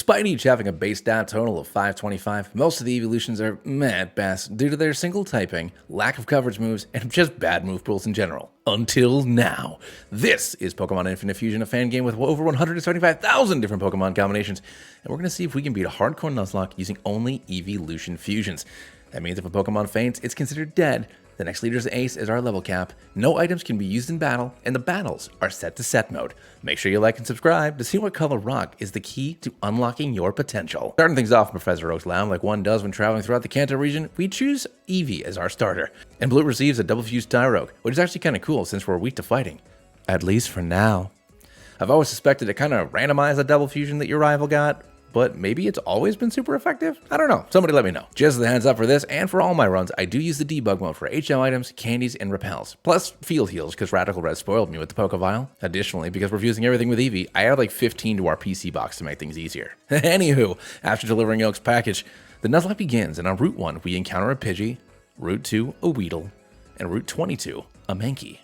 Despite each having a base stat total of 525, most of the Eeveelutions are meh at best due to their single typing, lack of coverage moves, and just bad move pools in general. Until now. This is Pokemon Infinite Fusion, a fan game with over 175,000 different Pokemon combinations, and we're going to see if we can beat a Harcore Nuzlocke using only Eeveelution fusions. That means if a Pokemon faints, it's considered dead. The next leader's ace is our level cap, no items can be used in battle, and the battles are set to set mode. Make sure you like and subscribe to see what color rock is the key to unlocking your potential. Starting things off in Professor Oak's lab like one does when traveling throughout the Kanto region, we choose Eevee as our starter. And Blue receives a double fused Tyrogue, which is actually kind of cool since we're weak to fighting. At least for now. I've always suspected it kind of randomized the double fusion that your rival got, but maybe it's always been super effective? I don't know. Somebody let me know. Just as a heads up for this and for all my runs, I do use the debug mode for HM items, candies, and repels. Plus field heals because Radical Red spoiled me with the Pokevile. Additionally, because we're fusing everything with Eevee, I added like 15 to our PC box to make things easier. Anywho, after delivering Oak's package, the Nuzlocke begins, and on Route 1 we encounter a Pidgey, Route 2 a Weedle, and Route 22 a Mankey.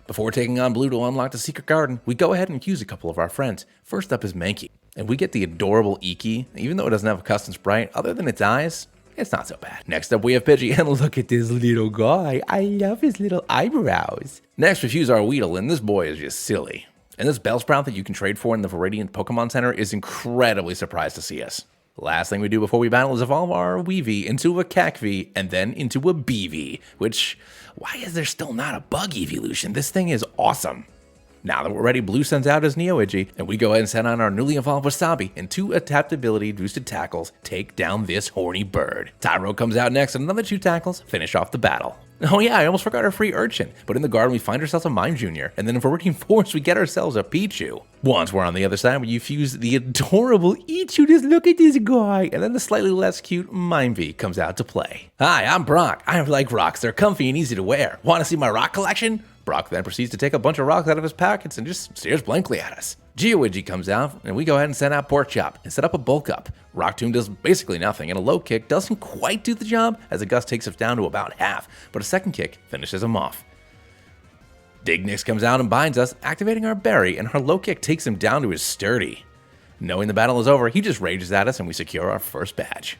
Before taking on Blue to unlock the secret garden, we go ahead and use a couple of our friends. First up is Mankey, and we get the adorable Iki. Even though it doesn't have a custom sprite, other than its eyes, it's not so bad. Next up we have Pidgey, and look at this little guy. I love his little eyebrows. Next we fuse our Weedle, and this boy is just silly. And this Bellsprout that you can trade for in the Viridian Pokemon Center is incredibly surprised to see us. Last thing we do before we battle is evolve our Weavey into a Cacvee and then into a Beavee, which, why is there still not a bug evolution? This thing is awesome. Now that we're ready, Blue sends out his Neo-Igi, and we go ahead and send on our newly evolved Wasabi, and 2 adaptability boosted tackles take down this horny bird. Tyrogue comes out next, and another 2 tackles finish off the battle. Oh yeah, I almost forgot our free Urchin, but in the garden we find ourselves a Mime Jr., and then in Viridian Forest we get ourselves a Pichu. Once we're on the other side, we fuse the adorable Ichu, just look at this guy, and then the slightly less cute Mimevee comes out to play. Hi, I'm Brock. I like rocks, they're comfy and easy to wear. Want to see my rock collection? Brock then proceeds to take a bunch of rocks out of his pockets and just stares blankly at us. Geoigi comes out, and we go ahead and send out Pork Chop and set up a bulk up. Rock Tomb does basically nothing, and a low kick doesn't quite do the job as a gust takes us down to about half, but a second kick finishes him off. Dignix comes out and binds us, activating our berry, and her low kick takes him down to his sturdy. Knowing the battle is over, he just rages at us and we secure our first badge.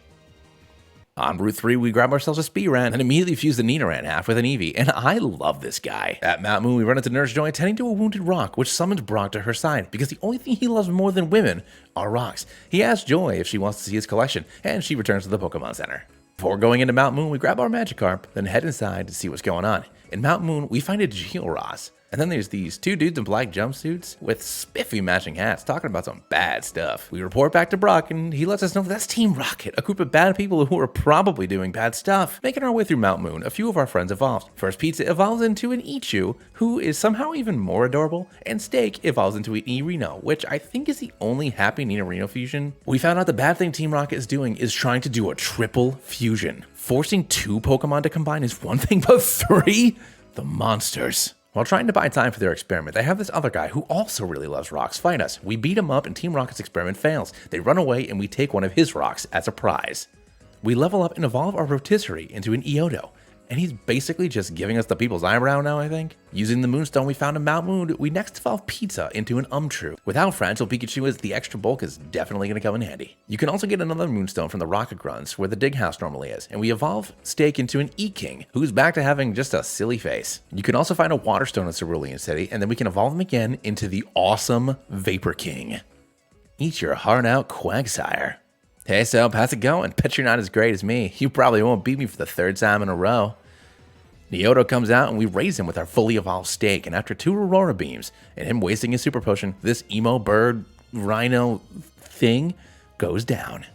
On Route 3, we grab ourselves a Spearan and immediately fuse the Nidoran half with an Eevee, and I love this guy. At Mount Moon, we run into Nurse Joy tending to a wounded Rock, which summons Brock to her side, because the only thing he loves more than women are rocks. He asks Joy if she wants to see his collection, and she returns to the Pokemon Center. Before going into Mount Moon, we grab our Magikarp, then head inside to see what's going on. In Mount Moon, we find a Georos. And then there's these 2 dudes in black jumpsuits with spiffy matching hats talking about some bad stuff. We report back to Brock and he lets us know that's Team Rocket, a group of bad people who are probably doing bad stuff. Making our way through Mount Moon, a few of our friends evolved. First Pizza evolves into an Ichu, who is somehow even more adorable, and Steak evolves into an Nidorino, which I think is the only happy Nidorino fusion. We found out the bad thing Team Rocket is doing is trying to do a triple fusion. Forcing 2 Pokemon to combine is one thing, but 3? The monsters. While trying to buy time for their experiment, they have this other guy who also really loves rocks fight us. We beat him up and Team Rocket's experiment fails. They run away and we take one of his rocks as a prize. We level up and evolve our Rotisserie into an Eodo. And he's basically just giving us the people's eyebrow now, I think. Using the Moonstone we found in Mount Moon, we next evolve Pizza into an Umtrue. Without Fragile Pikachu, the extra bulk is definitely going to come in handy. You can also get another Moonstone from the Rocket Grunts, where the Dig House normally is, and we evolve Steak into an E-King, who's back to having just a silly face. You can also find a Waterstone in Cerulean City, and then we can evolve him again into the awesome Vapor King. Eat your heart out, Quagsire. Hey Soap, how's it going? Bet you're not as great as me. You probably won't beat me for the 3rd time in a row. Neodo comes out and we raise him with our fully evolved Steak, and after 2 Aurora Beams and him wasting his Super Potion, this emo bird rhino thing goes down.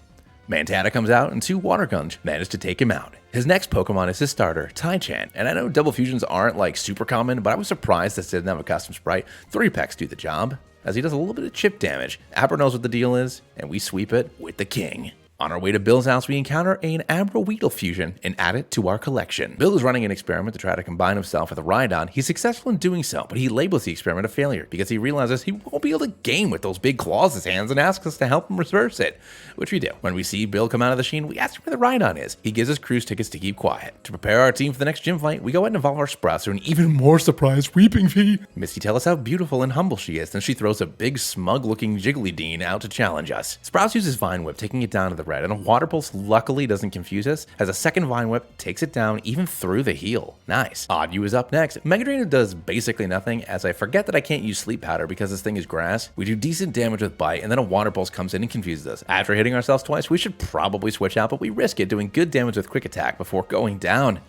Mantata comes out and 2 Water Guns manage to take him out. His next Pokemon is his starter, Taichan, and I know double fusions aren't like super common, but I was surprised this didn't have a custom sprite. 3 packs do the job, as he does a little bit of chip damage. Apper knows what the deal is, and we sweep it with the King. On our way to Bill's house, we encounter an Eeveelution fusion and add it to our collection. Bill is running an experiment to try to combine himself with a Rhydon. He's successful in doing so, but he labels the experiment a failure because he realizes he won't be able to game with those big claws in his hands and asks us to help him reverse it, which we do. When we see Bill come out of the sheen, we ask him where the Rhydon is. He gives us cruise tickets to keep quiet. To prepare our team for the next gym fight, we go ahead and evolve our Sprouts to an even more surprised Weeping Bee. Misty tells us how beautiful and humble she is, then she throws a big smug-looking Jigglydean out to challenge us. Sprouts uses Vine Whip, taking it down to the red, and a Water Pulse luckily doesn't confuse us, as a second Vine Whip takes it down even through the heel. Nice. Odd-U is up next. Mega Drain does basically nothing, as I forget that I can't use Sleep Powder because this thing is grass. We do decent damage with Bite, and then a Water Pulse comes in and confuses us. After hitting ourselves twice, we should probably switch out, but we risk it, doing good damage with Quick Attack before going down.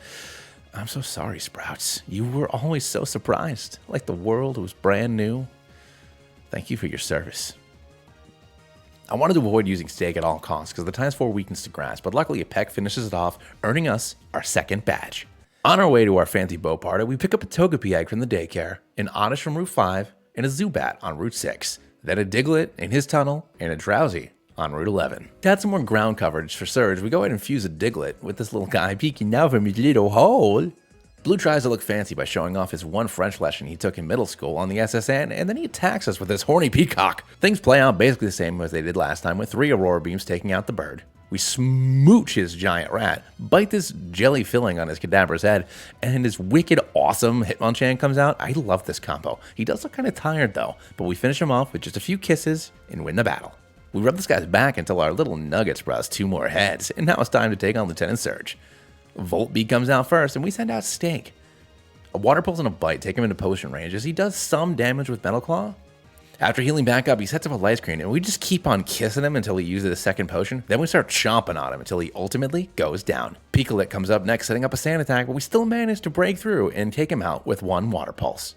I'm so sorry, Sprouts. You were always so surprised, like the world was brand new. Thank you for your service. I wanted to avoid using Stake at all costs because the ×4 weakens to grass, but luckily a Peck finishes it off, earning us our second badge. On our way to our fancy bow party, we pick up a Togepi egg from the daycare, an Oddish from Route 5, and a Zubat on Route 6, then a Diglett in his tunnel, and a Drowsy on Route 11. To add some more ground coverage for Surge, we go ahead and fuse a Diglett with this little guy peeking out from his little hole. Blue tries to look fancy by showing off his one French lesson he took in middle school on the SSN, and then he attacks us with his horny peacock. Things play out basically the same as they did last time, with 3 Aurora Beams taking out the bird. We smooch his giant rat, bite this jelly filling on his Kadabra's head, and his wicked awesome Hitmonchan comes out. I love this combo. He does look kind of tired though, but we finish him off with just a few kisses and win the battle. We rub this guy's back until our little nuggets browse 2 more heads, and now it's time to take on Lieutenant Surge. Voltbeat comes out first, and we send out Stake. A Water Pulse and a Bite take him into potion range as he does some damage with Metal Claw. After healing back up, he sets up a Light Screen, and we just keep on kissing him until he uses a second potion. Then we start chomping on him until he ultimately goes down. Pikalit comes up next, setting up a Sand Attack, but we still manage to break through and take him out with 1 Water Pulse.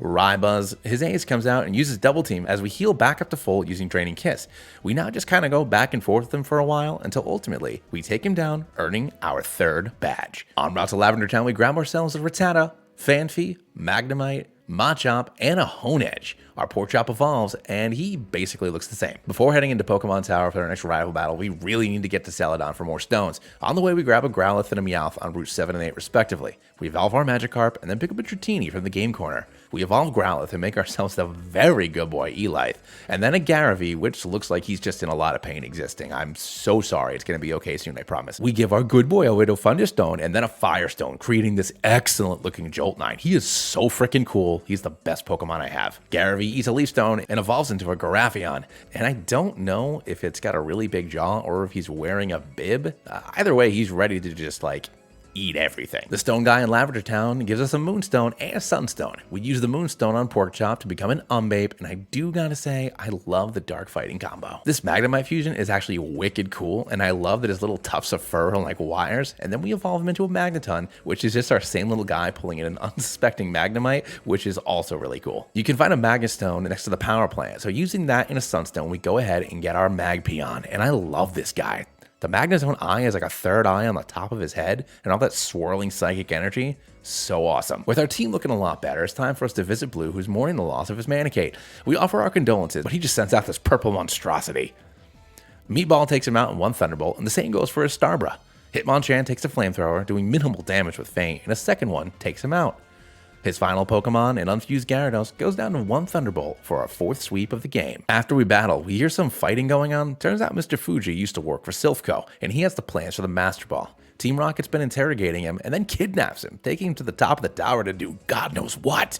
Rybuzz, his ace comes out and uses Double Team as we heal back up to full using Draining Kiss. We now just kind of go back and forth with him for a while until ultimately we take him down, earning our 3rd badge. En route to Lavender Town, we grab ourselves a Rattata, Fanfy, Magnemite, Machop, and a Honedge. Our Porkchop evolves, and he basically looks the same. Before heading into Pokemon Tower for our next rival battle, we really need to get to Celadon for more stones. On the way, we grab a Growlithe and a Meowth on Route 7 and 8 respectively. We evolve our Magikarp, and then pick up a Dratini from the game corner. We evolve Growlithe and make ourselves the very good boy Elithe, and then a Garravee, which looks like he's just in a lot of pain existing. I'm so sorry, it's going to be okay soon, I promise. We give our good boy a little Thunderstone, and then a Firestone, creating this excellent looking Joltnine. He is so freaking cool. He's the best Pokemon I have. Garravee eats a Leaf Stone and evolves into a Garafion, and I don't know if it's got a really big jaw or if he's wearing a bib. Either way, he's ready to just like eat everything. The stone guy in Lavender Town gives us a Moonstone and a Sunstone. We use the Moonstone on Porkchop to become an Umbape, and I do gotta say, I love the dark fighting combo. This Magnemite fusion is actually wicked cool, and I love that his little tufts of fur are like wires, and then we evolve him into a Magneton, which is just our same little guy pulling in an unsuspecting Magnemite, which is also really cool. You can find a Magnestone next to the power plant, so using that in a Sunstone, we go ahead and get our Magpion, and I love this guy. The Magnezone eye is like a 3rd eye on the top of his head, and all that swirling psychic energy, so awesome. With our team looking a lot better, it's time for us to visit Blue, who's mourning the loss of his Manecate. We offer our condolences, but he just sends out this purple monstrosity. Meatball takes him out in 1 Thunderbolt, and the same goes for his Starbra. Hitmonchan takes a Flamethrower, doing minimal damage with Feint, and a second one takes him out. His final Pokemon, an unfused Gyarados, goes down to 1 Thunderbolt for our 4th sweep of the game. After we battle, we hear some fighting going on. Turns out Mr. Fuji used to work for Silphco, and he has the plans for the Master Ball. Team Rocket's been interrogating him and then kidnaps him, taking him to the top of the tower to do God knows what.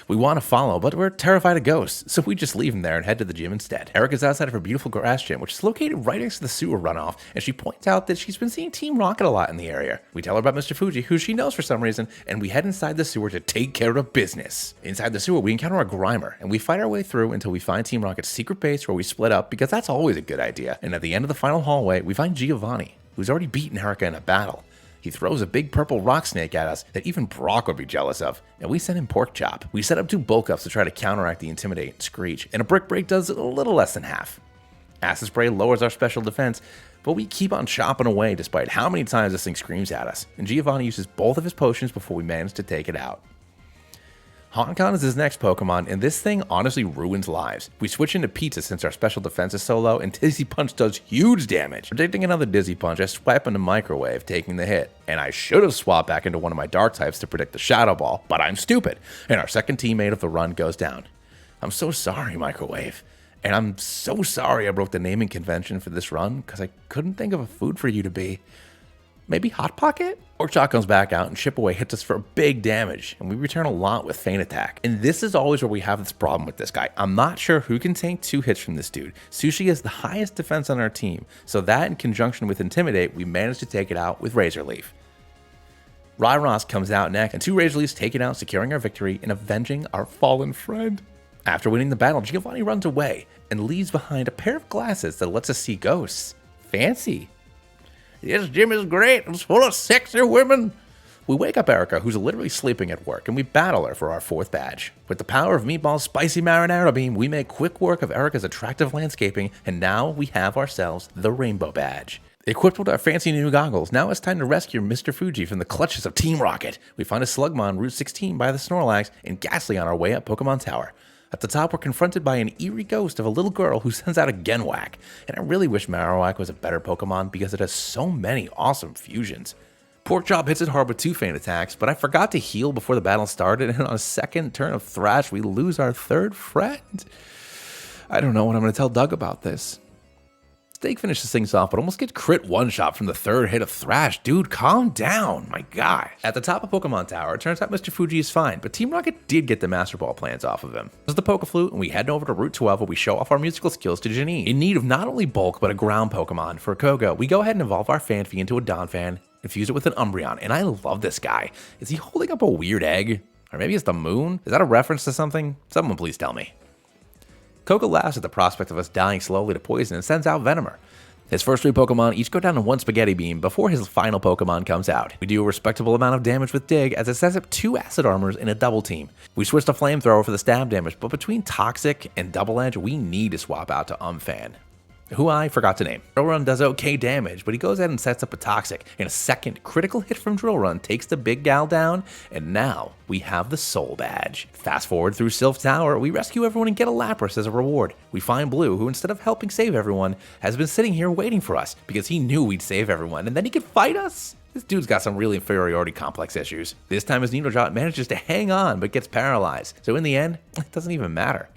We want to follow, but we're terrified of ghosts, so we just leave him there and head to the gym instead. Erica's outside of her beautiful grass gym, which is located right next to the sewer runoff, and she points out that she's been seeing Team Rocket a lot in the area. We tell her about Mr. Fuji, who she knows for some reason, and we head inside the sewer to take care of business. Inside the sewer, we encounter a Grimer, and we fight our way through until we find Team Rocket's secret base where we split up, because that's always a good idea. And at the end of the final hallway, we find Giovanni, who's already beaten Erica in a battle. He throws a big purple rock snake at us that even Brock would be jealous of, and we send him Porkchop. We set up 2 bulk ups to try to counteract the Intimidate and Screech, and a Brick Break does a little less than half. Acid Spray lowers our special defense, but we keep on chopping away despite how many times this thing screams at us, and Giovanni uses both of his potions before we manage to take it out. Honkan is his next Pokemon, and this thing honestly ruins lives. We switch into Pizza since our special defense is so low, and Dizzy Punch does huge damage. Predicting another Dizzy Punch, I swipe into Microwave, taking the hit. And I should have swapped back into one of my Dark types to predict the Shadow Ball, but I'm stupid, and our second teammate of the run goes down. I'm so sorry, Microwave. And I'm so sorry I broke the naming convention for this run, because I couldn't think of a food for you to be. Maybe Hot Pocket? Orchot comes back out and Chip Away hits us for big damage, and we return a lot with Feint Attack. And this is always where we have this problem with this guy. I'm not sure who can tank 2 hits from this dude. Sushi has the highest defense on our team, so that in conjunction with Intimidate, we managed to take it out with Razor Leaf. Ryros comes out next, and 2 Razor Leafs take it out, securing our victory and avenging our fallen friend. After winning the battle, Giovanni runs away and leaves behind a pair of glasses that lets us see ghosts. Fancy. This gym is great. It's full of sexy women. We wake up Erica, who's literally sleeping at work, and we battle her for our 4th badge. With the power of Meatball's spicy marinara beam, we make quick work of Erica's attractive landscaping, and now we have ourselves the Rainbow Badge. Equipped with our fancy new goggles, now it's time to rescue Mr. Fuji from the clutches of Team Rocket. We find a Slugmon Route 16 by the Snorlax, and Ghastly on our way up Pokemon Tower. At the top, we're confronted by an eerie ghost of a little girl who sends out a Genwhack. And I really wish Marowak was a better Pokemon because it has so many awesome fusions. Porkchop hits it hard with 2 Feint Attacks, but I forgot to heal before the battle started, and on a second turn of Thrash, we lose our 3rd friend. I don't know what I'm going to tell Doug about this. Steak finishes things off, but almost gets crit one-shot from the 3rd hit of Thrash. Dude, calm down, my gosh. At the top of Pokemon Tower, it turns out Mr. Fuji is fine, but Team Rocket did get the Master Ball plans off of him. This is the Pokeflute, and we head over to Route 12 where we show off our musical skills to Janine. In need of not only bulk, but a ground Pokemon for Koga, we go ahead and evolve our Fanfy into a Donphan and fuse it with an Umbreon, and I love this guy. Is he holding up a weird egg? Or maybe it's the moon? Is that a reference to something? Someone please tell me. Koga laughs at the prospect of us dying slowly to poison and sends out Venomer. His first 3 Pokemon each go down to 1 Spaghetti Beam before his final Pokemon comes out. We do a respectable amount of damage with Dig as it sets up 2 Acid Armors in a double team. We switch to Flamethrower for the stab damage, but between Toxic and Double Edge, we need to swap out to Umphan, who I forgot to name. Drill Run does okay damage, but he goes ahead and sets up a Toxic, and a second critical hit from Drill Run takes the big gal down, and now we have the Soul Badge. Fast forward through Sylph Tower, we rescue everyone and get a Lapras as a reward. We find Blue, who instead of helping save everyone, has been sitting here waiting for us, because he knew we'd save everyone, and then he could fight us? This dude's got some real inferiority complex issues. This time his Needlejot manages to hang on, but gets paralyzed, so in the end, it doesn't even matter.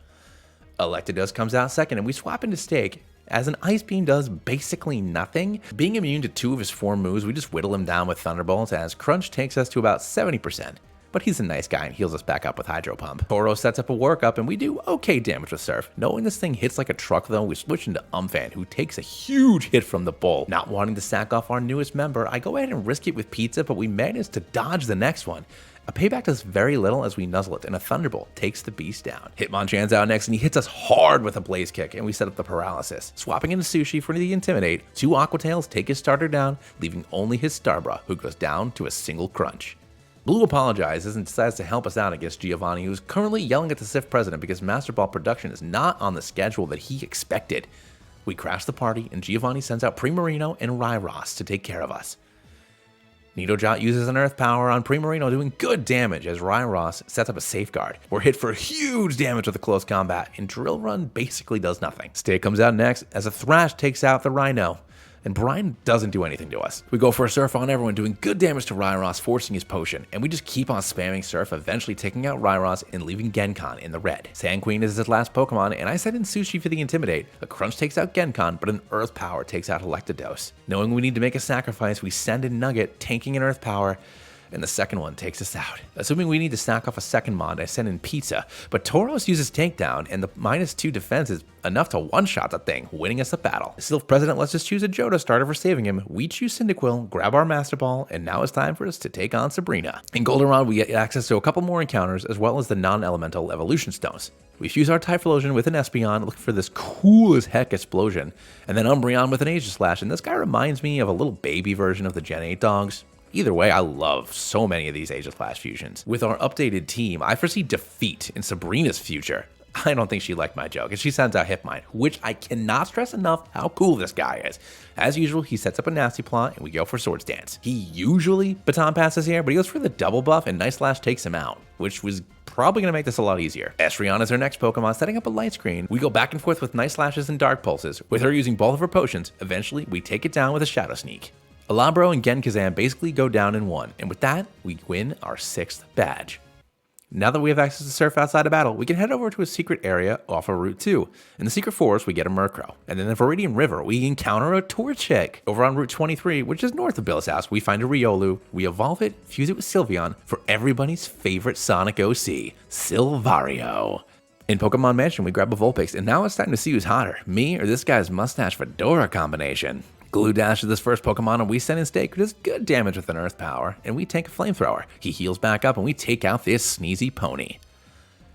Electabuzz comes out second, and we swap into Steak, as an Ice Beam does basically nothing. Being immune to 2 of his 4 moves, we just whittle him down with Thunderbolts, as Crunch takes us to about 70%. But he's a nice guy and heals us back up with Hydro Pump. Toro sets up a workup and we do okay damage with Surf. Knowing this thing hits like a truck though, we switch into Umphan, who takes a huge hit from the bull. Not wanting to sack off our newest member, I go ahead and risk it with Pizza, but we manage to dodge the next one. A Payback does very little as we nuzzle it, and a Thunderbolt takes the beast down. Hitmonchan's out next, and he hits us hard with a Blaze Kick, and we set up the Paralysis. Swapping into Sushi for the Intimidate, 2 Aquatails take his starter down, leaving only his Starbra, who goes down to a single Crunch. Blue apologizes and decides to help us out against Giovanni, who is currently yelling at the SIF president because Master Ball production is not on the schedule that he expected. We crash the party, and Giovanni sends out Primarino and Ryros to take care of us. Nidojot uses an Earth Power on Primarino, doing good damage as Ryros sets up a Safeguard. We're hit for huge damage with a close combat, and Drill Run basically does nothing. Stay comes out next as a Thrash takes out the Rhino, and Brian doesn't do anything to us. We go for a Surf on everyone, doing good damage to Ryros, forcing his potion, and we just keep on spamming Surf, eventually taking out Ryros and leaving Genkan in the red. Sandqueen is his last Pokemon, and I send in Sushi for the Intimidate. A Crunch takes out Genkan, but an Earth Power takes out Electabuzz. Knowing we need to make a sacrifice, we send in Nugget, tanking an Earth Power, and the second one takes us out. Assuming we need to stack off a second Mod, I send in Pizza, but Tauros uses Takedown, and the -2 defense is enough to one-shot the thing, winning us the battle. The Sylph President lets us choose a Johto starter for saving him. We choose Cyndaquil, grab our Master Ball, and now it's time for us to take on Sabrina. In Goldenrod, we get access to a couple more encounters, as well as the non-elemental evolution stones. We fuse our Typhlosion with an Espeon, looking for this cool as heck explosion, and then Umbreon with an Aegislash, and this guy reminds me of a little baby version of the Gen 8 dogs. Either way, I love so many of these Aegislash fusions. With our updated team, I foresee defeat in Sabrina's future. I don't think she liked my joke, and she sends out Hypmine, which I cannot stress enough how cool this guy is. As usual, he sets up a Nasty Plot, and we go for Swords Dance. He usually baton passes here, but he goes for the double buff, and Night Slash takes him out, which was probably going to make this a lot easier. Esrion is our next Pokemon, setting up a light screen. We go back and forth with Night Slashes and Dark Pulses. With her using both of her potions, eventually we take it down with a Shadow Sneak. Alabro and Genkazam basically go down in one, and with that, we win our 6th badge. Now that we have access to Surf outside of battle, we can head over to a secret area off of Route 2. In the secret forest, we get a Murkrow. And in the Viridian River, we encounter a Torchic. Over on Route 23, which is north of Bill's house, we find a Riolu. We evolve it, fuse it with Sylveon for everybody's favorite Sonic OC, Silvario. In Pokemon Mansion, we grab a Vulpix, and now it's time to see who's hotter, me or this guy's mustache fedora combination. Glue Dash is this first Pokemon, and we send in Stake, who does good damage with an Earth Power, and we take a Flamethrower. He heals back up, and we take out this sneezy pony.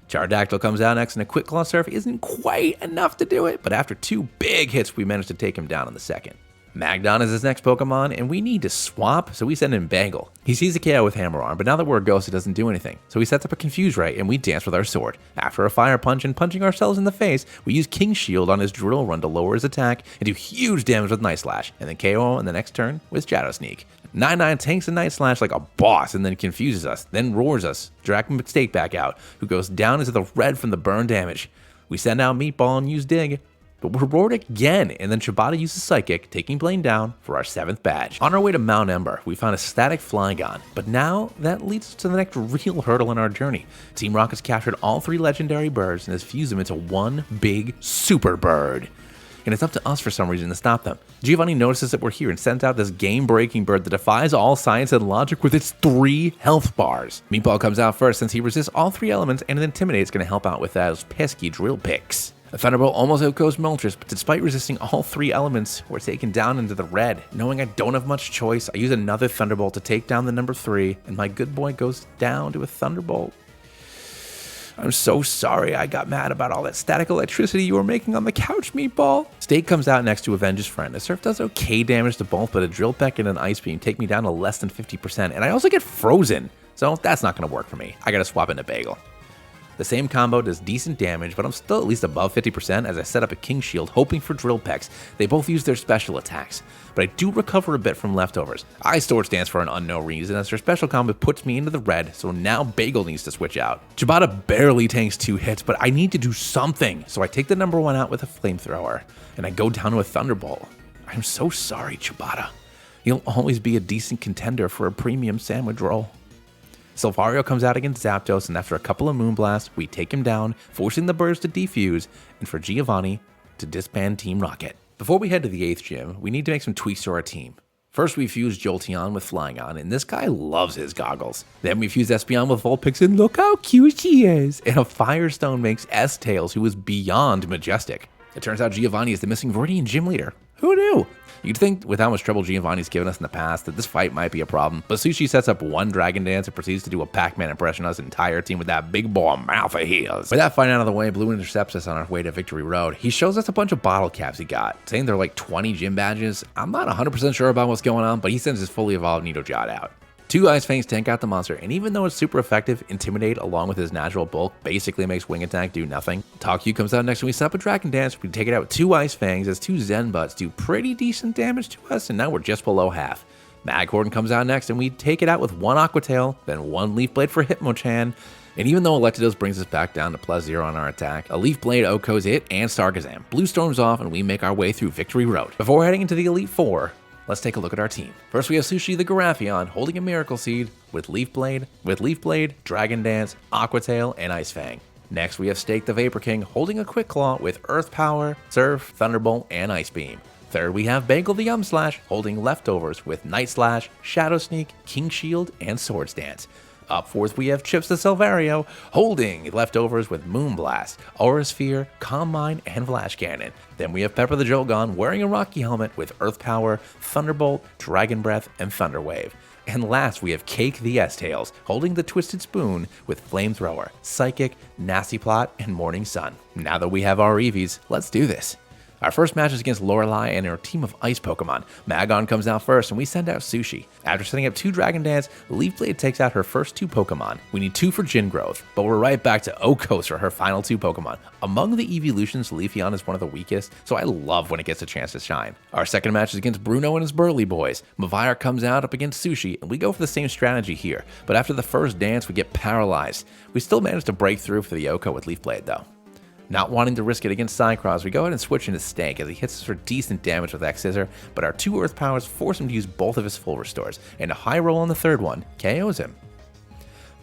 Charodactyl comes out next, and a Quick Claw Surf isn't quite enough to do it, but after 2 big hits, we manage to take him down in the second. Magdon is his next Pokemon, and we need to swap, so we send in Bangle. He sees a KO with Hammer Arm, but now that we're a ghost, it doesn't do anything. So he sets up a Confuse Ray, and we dance with our sword. After a Fire Punch and punching ourselves in the face, we use King Shield on his Drill Run to lower his attack and do huge damage with Night Slash, and then KO in the next turn with Shadow Sneak. 9-9 tanks a Night Slash like a boss and then confuses us, then roars us, dragging Stake back out, who goes down into the red from the burn damage. We send out Meatball and use Dig, but we're roared again, and then Chibata uses Psychic, taking Blaine down for our 7th badge. On our way to Mount Ember, we found a static Flygon, but now that leads us to the next real hurdle in our journey. Team Rocket's captured all 3 legendary birds and has fused them into one big super bird. And it's up to us for some reason to stop them. Giovanni notices that we're here and sends out this game-breaking bird that defies all science and logic with its 3 health bars. Meatball comes out first since he resists all 3 elements, and an Intimidate's going to help out with those pesky drill picks. A Thunderbolt almost outgoes Moltres, but despite resisting all 3 elements, we're taken down into the red. Knowing I don't have much choice, I use another Thunderbolt to take down the number 3, and my good boy goes down to a Thunderbolt. I'm so sorry I got mad about all that static electricity you were making on the couch, Meatball. Stake comes out next to avenge his friend. A Surf does okay damage to both, but a Drill Peck and an Ice Beam take me down to less than 50%, and I also get frozen, so that's not going to work for me. I gotta swap into Bagel. The same combo does decent damage, but I'm still at least above 50% as I set up a King Shield hoping for Drill Pecks. They both use their special attacks, but I do recover a bit from leftovers. I Sword Stance for an unknown reason as their special combo puts me into the red, so now Bagel needs to switch out. Chibata barely tanks 2 hits, but I need to do something, so I take the number 1 out with a Flamethrower, and I go down to a Thunderbolt. I'm so sorry, Chibata. You'll always be a decent contender for a premium sandwich roll. Silvario comes out against Zapdos, and after a couple of Moonblasts, we take him down, forcing the birds to defuse, and for Giovanni to disband Team Rocket. Before we head to the 8th gym, we need to make some tweaks to our team. First, we fuse Jolteon with Flygon, and this guy loves his goggles. Then we fuse Espeon with Vulpix, and look how cute she is! And a Firestone makes S-Tails, who is beyond majestic. It turns out Giovanni is the missing Viridian gym leader. Who knew? You'd think with how much trouble Giovanni's given us in the past that this fight might be a problem, but Sushi sets up 1 Dragon Dance and proceeds to do a Pac-Man impression on his entire team with that big boy mouth of his. With that fight out of the way, Blue intercepts us on our way to Victory Road. He shows us a bunch of bottle caps he got, saying they're like 20 gym badges. I'm not 100% sure about what's going on, but he sends his fully evolved Nidojot out. 2 Ice Fangs tank out the monster, and even though it's super effective, Intimidate along with his natural bulk basically makes Wing Attack do nothing. Talku comes out next and we set up a Dragon Dance. We take it out with 2 Ice Fangs as 2 Zen Butts do pretty decent damage to us, and now we're just below half. Maghorn comes out next and we take it out with 1 Aqua Tail, then 1 Leaf Blade for Hitmonchan. And even though Electados brings us back down to +0 on our attack, a Leaf Blade OHKOs it and Stargazam. Blue storms off and we make our way through Victory Road. Before heading into the Elite Four, let's take a look at our team. First, we have Sushi the Garaffion holding a Miracle Seed with Leaf Blade, Dragon Dance, Aqua Tail, and Ice Fang. Next, we have Stake the Vapor King holding a Quick Claw with Earth Power, Surf, Thunderbolt, and Ice Beam. Third, we have Bagel the Slash holding Leftovers with Night Slash, Shadow Sneak, King Shield, and Sword Stance. Up fourth, we have Chips the Silvario holding Leftovers with Moonblast, Aura Sphere, Calm Mind, and Flash Cannon. Then we have Pepper the Jolgon wearing a Rocky Helmet with Earth Power, Thunderbolt, Dragon Breath, and Thunder Wave. And last, we have Cake the S-Tails holding the Twisted Spoon with Flamethrower, Psychic, Nasty Plot, and Morning Sun. Now that we have our Eevees, let's do this. Our first match is against Lorelei and her team of ice Pokemon. Magon comes out first and we send out Sushi. After setting up 2 Dragon Dance, Leaf Blade takes out her first 2 Pokemon. We need 2 for Gin Growth, but we're right back to Okos for her final 2 Pokemon. Among the Eeveelutions, Leafeon is one of the weakest, so I love when it gets a chance to shine. Our second match is against Bruno and his Burly Boys. Mavire comes out up against Sushi, and we go for the same strategy here, but after the first dance, we get paralyzed. We still manage to break through for the Oko with Leaf Blade though. Not wanting to risk it against Cycross, we go ahead and switch into Stank as he hits us for decent damage with X-Scissor, but our 2 Earth Powers force him to use both of his full restores, and a high roll on the third one KOs him.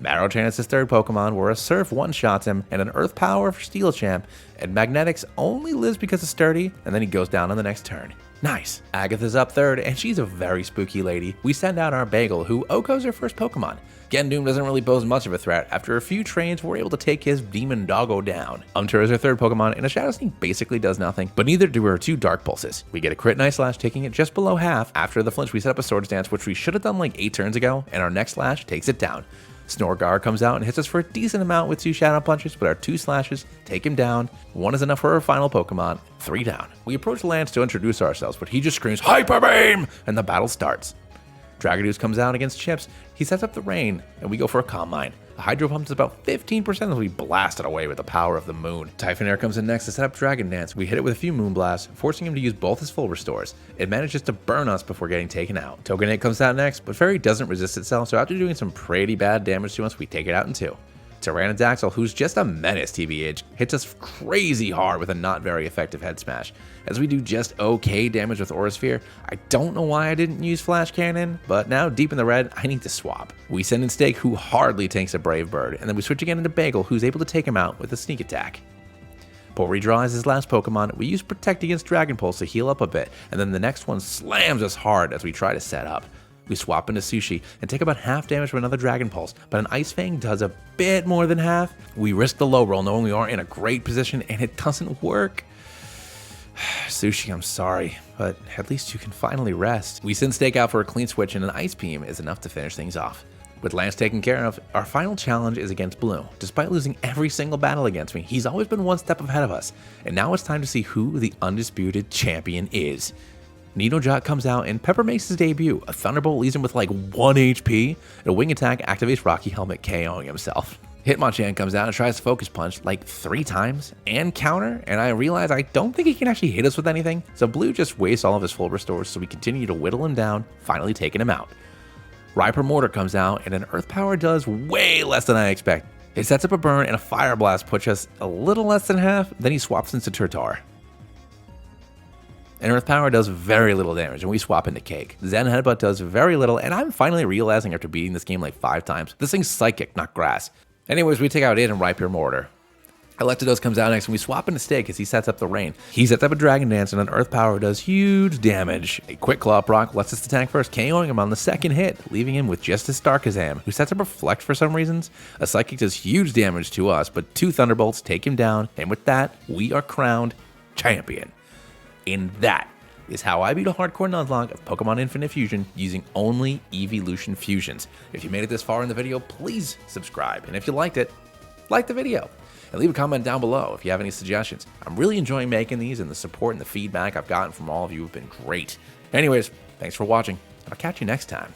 Marrowchan is his third Pokemon, where a Surf one-shots him, and an Earth Power for Steel Champ, and Magnetics only lives because of Sturdy, and then he goes down on the next turn. Nice! Agatha's up third, and she's a very spooky lady. We send out our Bagel, who Oko's her first Pokemon. Gendoom doesn't really pose much of a threat. After a few trains, we're able to take his Demon Doggo down. Umtur is her third Pokemon, and a Shadow Sneak basically does nothing, but neither do her 2 Dark Pulses. We get a crit Night Slash, taking it just below half. After the flinch, we set up a Swords Dance, which we should have done like 8 turns ago, and our next slash takes it down. Snorgar comes out and hits us for a decent amount with 2 Shadow Punches, but our 2 slashes take him down. 1 is enough for our final Pokemon, 3 down. We approach Lance to introduce ourselves, but he just screams, Hyper Beam! And the battle starts. Dragadoos comes out against Chips. He sets up the rain, and we go for a Calm Mind. A Hydro Pump is about 15% as we blast it away with the power of the moon. Typhon Air comes in next to set up Dragon Dance. We hit it with a few Moon Blasts, forcing him to use both his full restores. It manages to burn us before getting taken out. Togenet comes out next, but Fairy doesn't resist itself, so after doing some pretty bad damage to us, we take it out in 2. Tyranidaxel, who's just a menace TBH, hits us crazy hard with a not very effective Head Smash. As we do just okay damage with Aura Sphere, I don't know why I didn't use Flash Cannon, but now deep in the red, I need to swap. We send in Stake, who hardly tanks a Brave Bird, and then we switch again into Bagel, who's able to take him out with a Sneak Attack. Redraw is his last Pokemon. We use Protect against Dragon Pulse to heal up a bit, and then the next one slams us hard as we try to set up. We swap into Sushi and take about half damage from another Dragon Pulse, but an Ice Fang does a bit more than half. We risk the low roll knowing we are in a great position and it doesn't work. Sushi, I'm sorry, but at least you can finally rest. We send Stake out for a clean switch and an Ice Beam is enough to finish things off. With Lance taken care of, our final challenge is against Blue. Despite losing every single battle against me, he's always been one step ahead of us, and now it's time to see who the undisputed champion is. Nidojot comes out and Pepper makes his debut. A Thunderbolt leaves him with like 1 HP, and a Wing Attack activates Rocky Helmet, KOing himself. Hitmonchan comes out and tries to Focus Punch like 3 times and counter, and I realize I don't think he can actually hit us with anything, so Blue just wastes all of his full restores, so we continue to whittle him down, finally taking him out. Rhyper Mortar comes out, and an Earth Power does way less than I expect. It sets up a burn, and a Fire Blast puts us a little less than half, then he swaps into Turtor. And Earth Power does very little damage, and we swap into Cake. Zen Headbutt does very little, and I'm finally realizing after beating this game like 5 times, this thing's Psychic, not Grass. Anyways, we take out it and Rhyper Mortar. Electados comes out next, and we swap into Stake as he sets up the rain. He sets up a Dragon Dance, and an Earth Power does huge damage. A quick Claw Proc lets us attack first, KOing him on the second hit, leaving him with just his Starkazam, who sets up Reflect for some reasons. A Psychic does huge damage to us, but 2 Thunderbolts take him down, and with that, we are crowned champion. And that is how I beat a hardcore Nuzlocke of Pokemon Infinite Fusion using only Eeveelution Fusions. If you made it this far in the video, please subscribe, and if you liked it, like the video. And leave a comment down below if you have any suggestions. I'm really enjoying making these, and the support and the feedback I've gotten from all of you have been great. Anyways, thanks for watching, and I'll catch you next time.